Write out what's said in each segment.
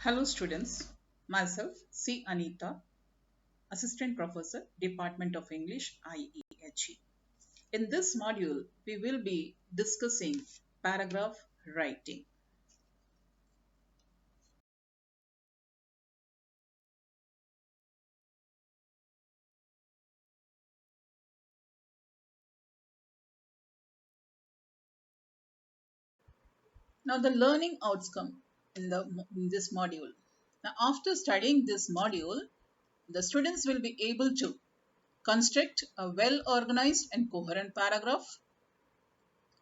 Hello students, myself C. Anita, Assistant Professor, Department of English, IEHE. In this module, we will be discussing paragraph writing. Now the learning outcome in this module. Now after studying this module, the students will be able to construct a well-organized and coherent paragraph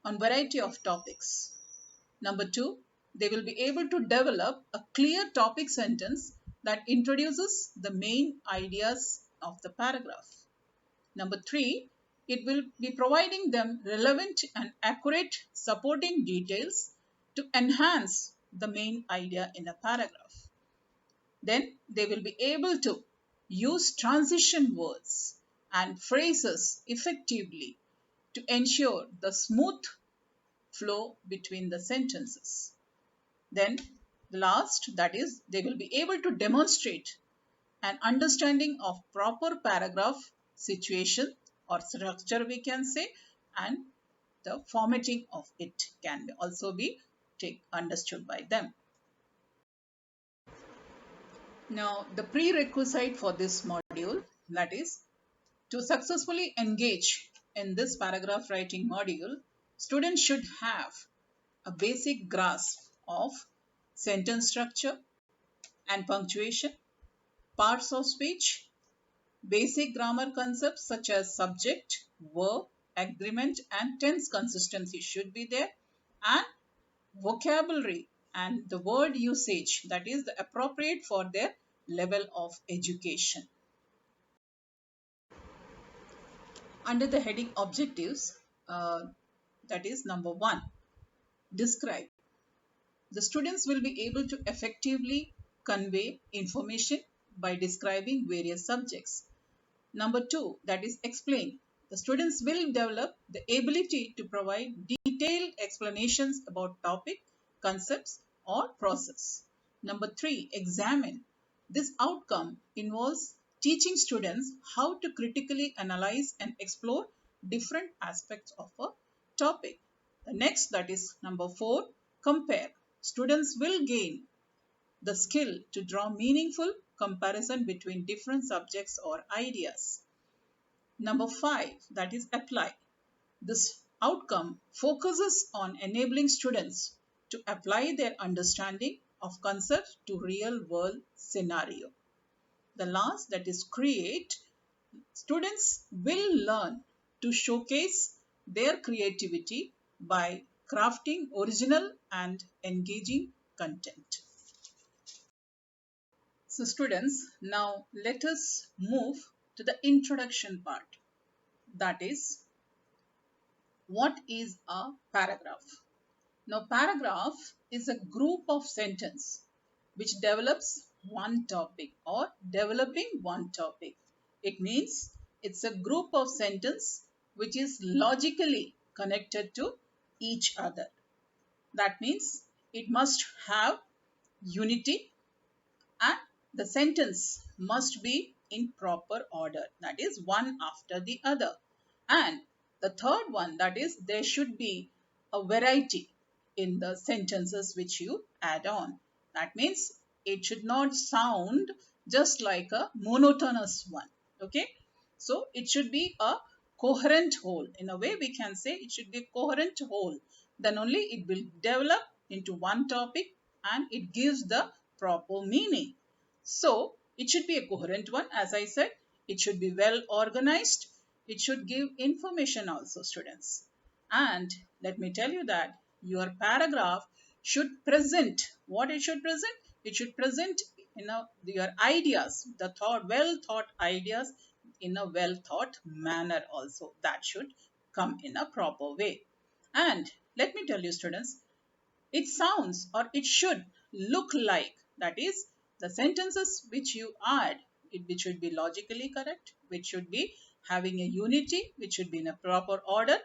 on variety of topics. Number two, they will be able to develop a clear topic sentence that introduces the main ideas of the paragraph. Number three, it will be providing them relevant and accurate supporting details to enhance the main idea in a paragraph. Then they will be able to use transition words and phrases effectively to ensure the smooth flow between the sentences. Then the last, that is, they will be able to demonstrate an understanding of proper paragraph situation or structure we can say, and the formatting of it can also be understood by them. Now the prerequisite for this module, that is, to successfully engage in this paragraph writing module, students should have a basic grasp of sentence structure and punctuation, parts of speech, basic grammar concepts such as subject, verb, agreement, and tense consistency should be there, and vocabulary and the word usage that is the appropriate for their level of education. Under the heading objectives, that is number one, describe. The students will be able to effectively convey information by describing various subjects. Number two, that is explain. The students will develop the ability to provide detailed explanations about topic, concepts, or process. Number three, examine. This outcome involves teaching students how to critically analyze and explore different aspects of a topic. The next, that is number four, compare. Students will gain the skill to draw meaningful comparison between different subjects or ideas. Number five, that is apply. This outcome focuses on enabling students to apply their understanding of concepts to real world scenario. The last, that is create. Students will learn to showcase their creativity by crafting original and engaging content. So students, now let us move to the introduction part. That is, what is a paragraph? Now, paragraph is a group of sentence which develops one topic or developing one topic. It means it's a group of sentence which is logically connected to each other. That means it must have unity and the sentence must be in proper order, that is one after the other. And the third one, that is there should be a variety in the sentences which you add on. That means it should not sound just like a monotonous one. Okay, so it should be a coherent whole. In a way we can say it should be a coherent whole, then only it will develop into one topic and it gives the proper meaning. So it should be a coherent one, as I said. It should be well organized. It should give information also, students. And let me tell you that your paragraph should present what it should present. It should present your ideas, the well thought ideas in a well thought manner also. That should come in a proper way. And let me tell you, students, it sounds or it should look like, that is, the sentences which you add, which should be logically correct, which should be having a unity, which should be in a proper order.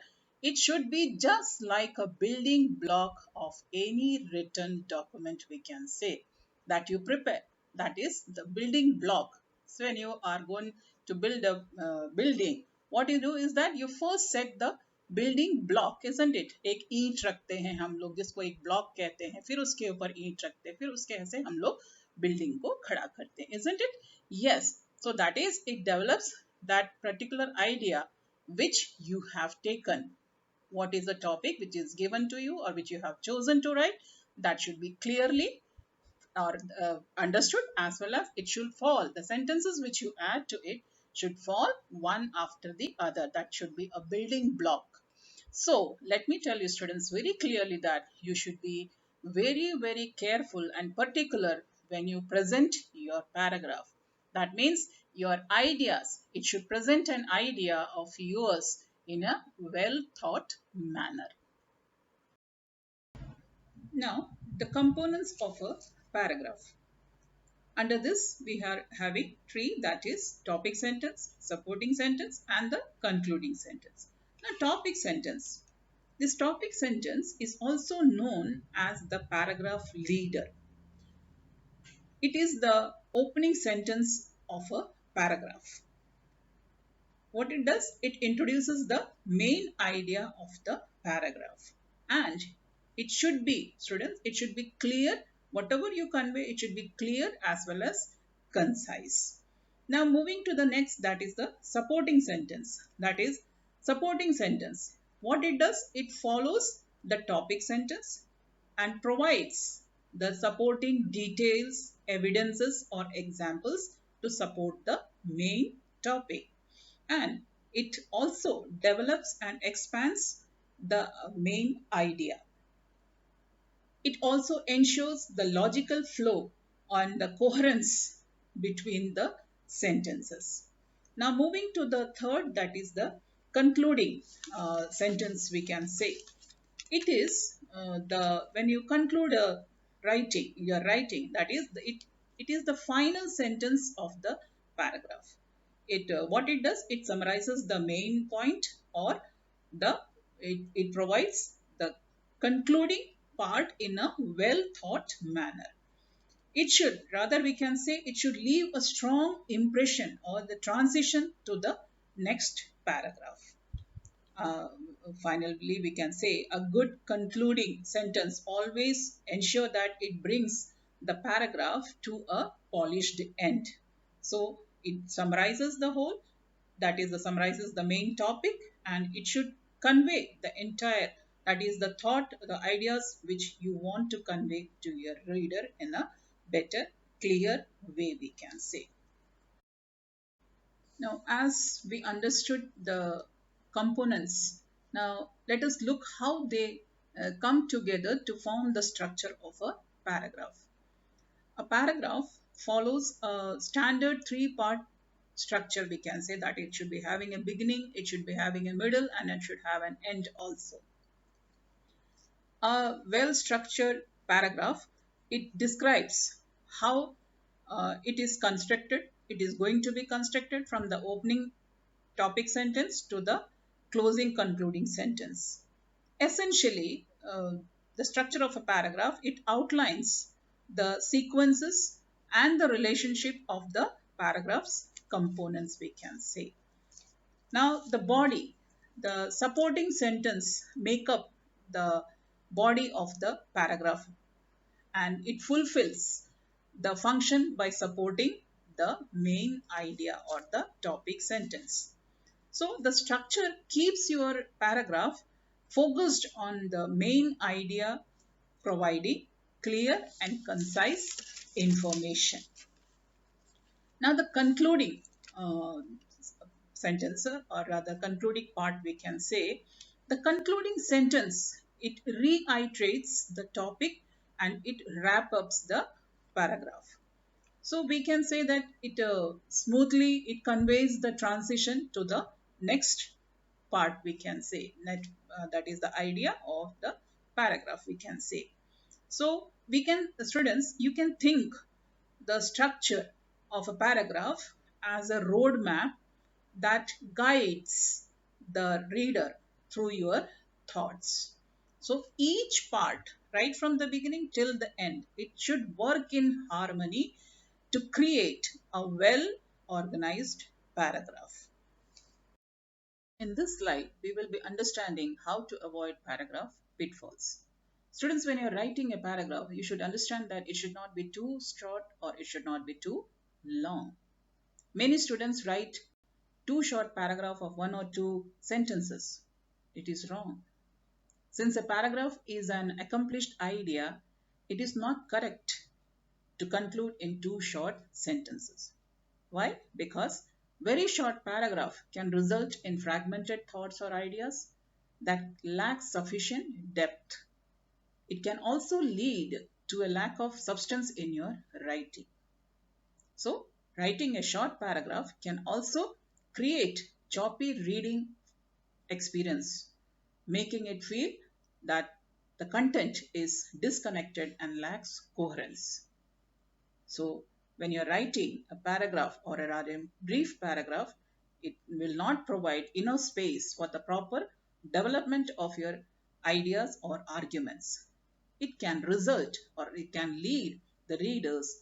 It should be just like a building block of any written document, we can say. that you prepare. That is the building block. So when you are going to build a building, what you do is that you first set the building block isn't it. एक ईंट रखते हैं हम लोग जिसको एक block कहते हैं, फिर उसके ऊपर ईंट रखते हैं, फिर उसके ऐसे हम लोग बिल्डिंग को खड़ा करते हैं, isn't it? Yes. So that is it develops that particular idea which you have taken. What is the topic which is given to you or which you have chosen to write, that should be clearly or understood, as well as it should fall. The sentences which you add to it should fall one after the other. That should be a building block. So let me tell you students very clearly that you should be very, very careful and particular when you present your paragraph. That means your ideas, it should present an idea of yours in a well thought manner. Now, the components of a paragraph. Under this, we are having three, that is topic sentence, supporting sentence, and the concluding sentence. Now, topic sentence. This topic sentence is also known as the paragraph leader. It is the opening sentence of a paragraph. What it does, it introduces the main idea of the paragraph, and it should be, students, it should be clear. Whatever you convey, it should be clear as well as concise. Now moving to the next, that is the supporting sentence. That is supporting sentence. What it does, it follows the topic sentence and provides the supporting details, evidences or examples to support the main topic. And it also develops and expands the main idea. It also ensures the logical flow and the coherence between the sentences. Now moving to the third, that is the concluding sentence, we can say. It is when you conclude a your writing, that is it is the final sentence of the paragraph. What it does, it summarizes the main point, or it provides the concluding part in a well thought manner. It should, rather we can say, it should leave a strong impression or the transition to the next paragraph. Finally, we can say a good concluding sentence always ensure that it brings the paragraph to a polished end. So it summarizes the whole, that is, the summarizes the main topic, and it should convey the entire, that is, the thought, the ideas which you want to convey to your reader in a better, clear way, we can say. Now, as we understood the components, now let us look how they come together to form the structure of a paragraph. A paragraph follows a standard three-part structure, we can say, that it should be having a beginning, it should be having a middle, and it should have an end also. A well-structured paragraph, it describes how it is constructed. It is going to be constructed from the opening topic sentence to the closing concluding sentence. Essentially, the structure of a paragraph, it outlines the sequences and the relationship of the paragraph's components, we can say. Now, the body, the supporting sentence make up the body of the paragraph, and it fulfills the function by supporting the main idea or the topic sentence. So the structure keeps your paragraph focused on the main idea, providing clear and concise information. Now the concluding sentence, or rather concluding part, we can say, the concluding sentence, it reiterates the topic and it wraps up the paragraph. So we can say that it smoothly, it conveys the transition to the next part, we can say, that is the idea of the paragraph, we can say. So we can, students, you can think the structure of a paragraph as a roadmap that guides the reader through your thoughts. So each part right from the beginning till the end. It should work in harmony to create a well organized paragraph. In this slide, we will be understanding how to avoid paragraph pitfalls. Students, when you're writing a paragraph, you should understand that it should not be too short or it should not be too long. Many students write too short paragraph of one or two sentences. It is wrong. Since a paragraph is an accomplished idea, it is not correct to conclude in two short sentences. Why? Because very short paragraph can result in fragmented thoughts or ideas that lack sufficient depth. It can also lead to a lack of substance in your writing. So, writing a short paragraph can also create choppy reading experience, making it feel that the content is disconnected and lacks coherence. So, when you're writing a paragraph or a rather brief paragraph, it will not provide enough space for the proper development of your ideas or arguments. It can result or it can lead the readers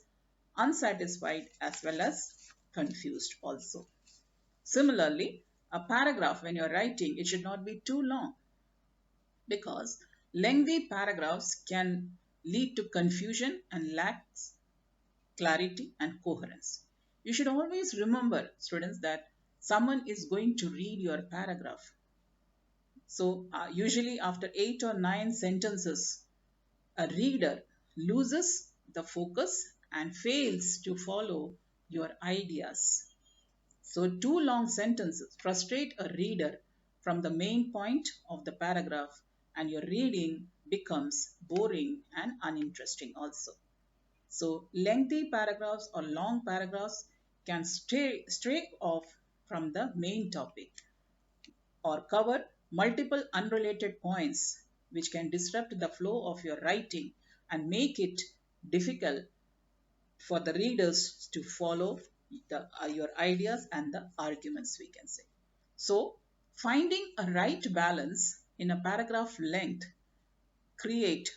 unsatisfied as well as confused also. Similarly, a paragraph when you're writing, it should not be too long because lengthy paragraphs can lead to confusion and lacks clarity and coherence. You should always remember, students, that someone is going to read your paragraph. So, usually after 8 or 9 sentences, a reader loses the focus and fails to follow your ideas. So, too long sentences frustrate a reader from the main point of the paragraph, and your reading becomes boring and uninteresting also. So, lengthy paragraphs or long paragraphs can stray off from the main topic or cover multiple unrelated points, which can disrupt the flow of your writing and make it difficult for the readers to follow your ideas and the arguments, we can say. So, finding a right balance in a paragraph length create,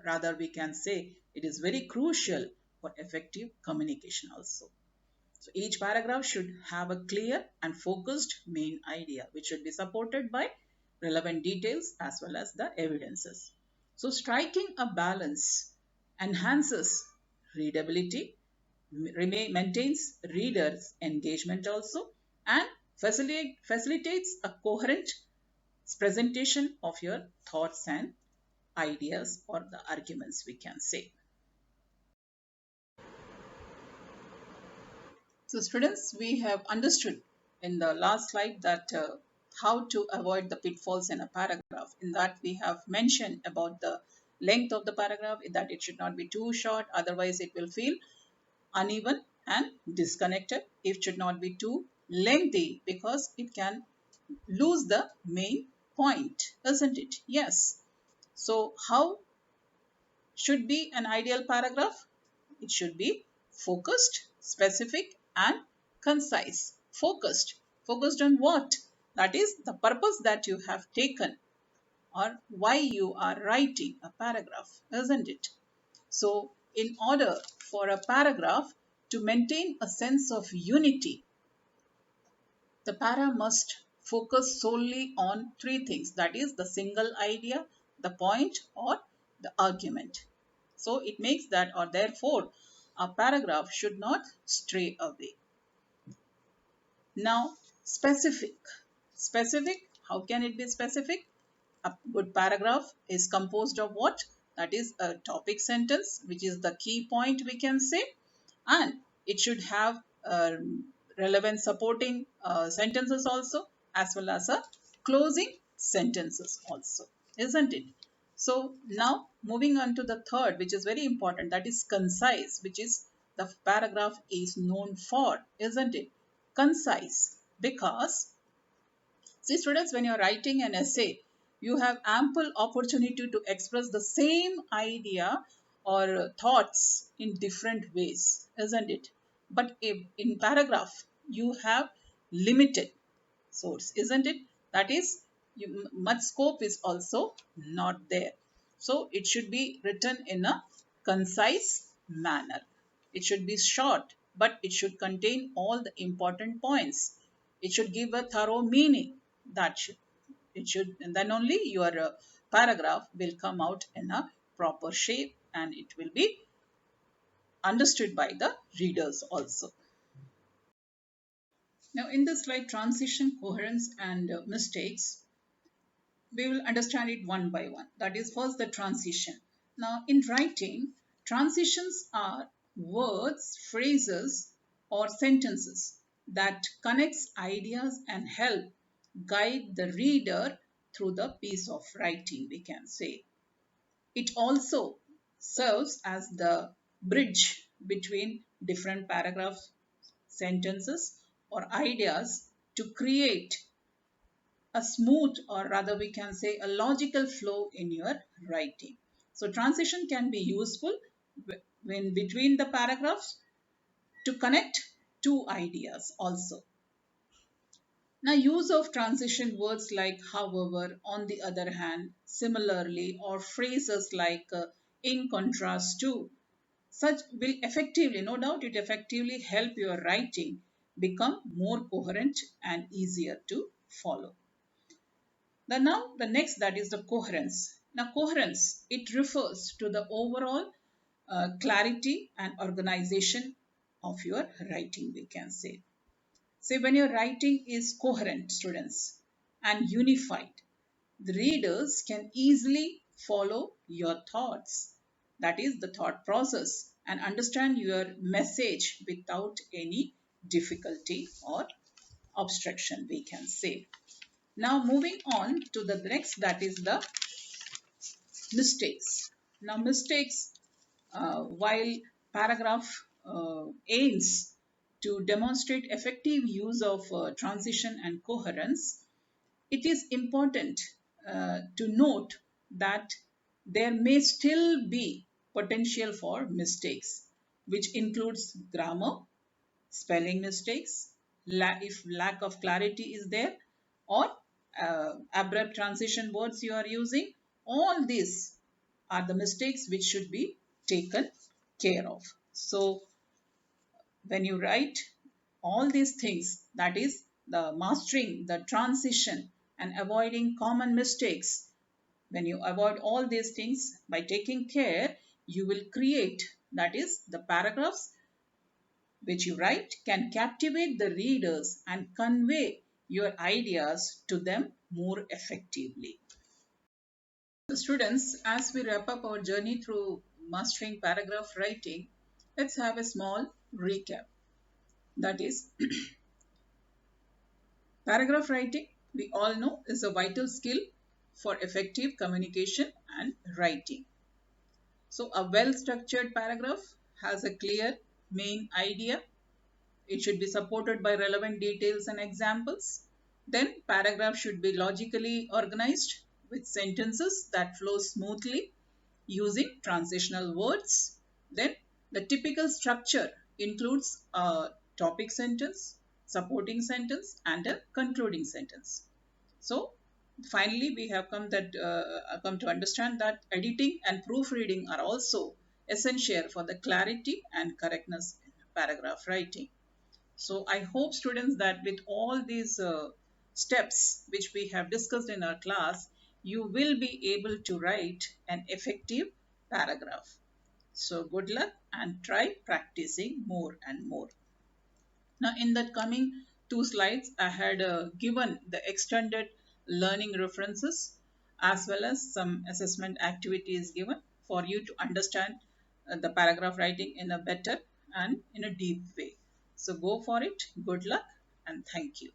rather we can say, it is very crucial for effective communication also. So each paragraph should have a clear and focused main idea, which should be supported by relevant details as well as the evidences. So striking a balance enhances readability, maintains readers' engagement also, and facilitates a coherent presentation of your thoughts and ideas or the arguments, we can say. So students, we have understood in the last slide that how to avoid the pitfalls in a paragraph. In that we have mentioned about the length of the paragraph, that it should not be too short, otherwise it will feel uneven and disconnected. It should not be too lengthy because it can lose the main point, isn't it? Yes. So how should be an ideal paragraph? It should be focused, specific, and concise. Focused. Focused on what? That is the purpose that you have taken or why you are writing a paragraph, isn't it? So, in order for a paragraph to maintain a sense of unity, the para must focus solely on three things, that is, the single idea, the point, or the argument. So it makes that, or therefore, a paragraph should not stray away. Now, specific. Specific, how can it be specific? A good paragraph is composed of what? That is a topic sentence, which is the key point, we can say, and it should have relevant supporting sentences also, as well as a closing sentences also, isn't it? So now moving on to the third, which is very important, that is concise, which is the paragraph is known for, isn't it? Concise, because see students, when you're writing an essay, you have ample opportunity to express the same idea or thoughts in different ways, isn't it? But if in paragraph, you have limited source, isn't it? That is, much scope is also not there. So it should be written in a concise manner. It should be short, but it should contain all the important points. It should give a thorough meaning. That should it should, and then only your paragraph will come out in a proper shape and it will be understood by the readers also. Now, in this slide, transition, coherence, and mistakes, we will understand it one by one. That is, first the transition. Now, in writing, transitions are words, phrases, or sentences that connects ideas and help guide the reader through the piece of writing, we can say. It also serves as the bridge between different paragraphs, sentences, or ideas to create a smooth, or rather we can say a logical flow in your writing. So transition can be useful when between the paragraphs to connect two ideas also. Now, use of transition words like however, on the other hand, similarly, or phrases like in contrast to, such will effectively, no doubt, it effectively help your writing become more coherent and easier to follow. Now the next, that is the coherence. Now coherence, it refers to the overall clarity and organization of your writing, we can say. Say when your writing is coherent, students, and unified, the readers can easily follow your thoughts. That is the thought process and understand your message without any difficulty or obstruction, we can say. Now moving on to the next, that is the mistakes. Now mistakes, while paragraph aims to demonstrate effective use of transition and coherence, it is important to note that there may still be potential for mistakes, which includes grammar, spelling mistakes, if lack of clarity is there, or abrupt transition words you are using. All these are the mistakes which should be taken care of. So when you write all these things, that is the mastering the transition and avoiding common mistakes, when you avoid all these things by taking care, you will create, that is the paragraphs which you write can captivate the readers and convey your ideas to them more effectively. Students, as we wrap up our journey through mastering paragraph writing, let's have a small recap. That is, paragraph writing, we all know, is a vital skill for effective communication and writing. So, a well structured paragraph has a clear main idea. It should be supported by relevant details and examples. Then, paragraph should be logically organized with sentences that flow smoothly using transitional words. Then, the typical structure includes a topic sentence, supporting sentence, and a concluding sentence. So, finally, we have come to understand that editing and proofreading are also essential for the clarity and correctness in paragraph writing. So I hope students that with all these steps which we have discussed in our class, you will be able to write an effective paragraph. So good luck and try practicing more and more. Now in the coming two slides, I had given the extended learning references as well as some assessment activities given for you to understand the paragraph writing in a better and in a deep way. So go for it. Good luck and thank you.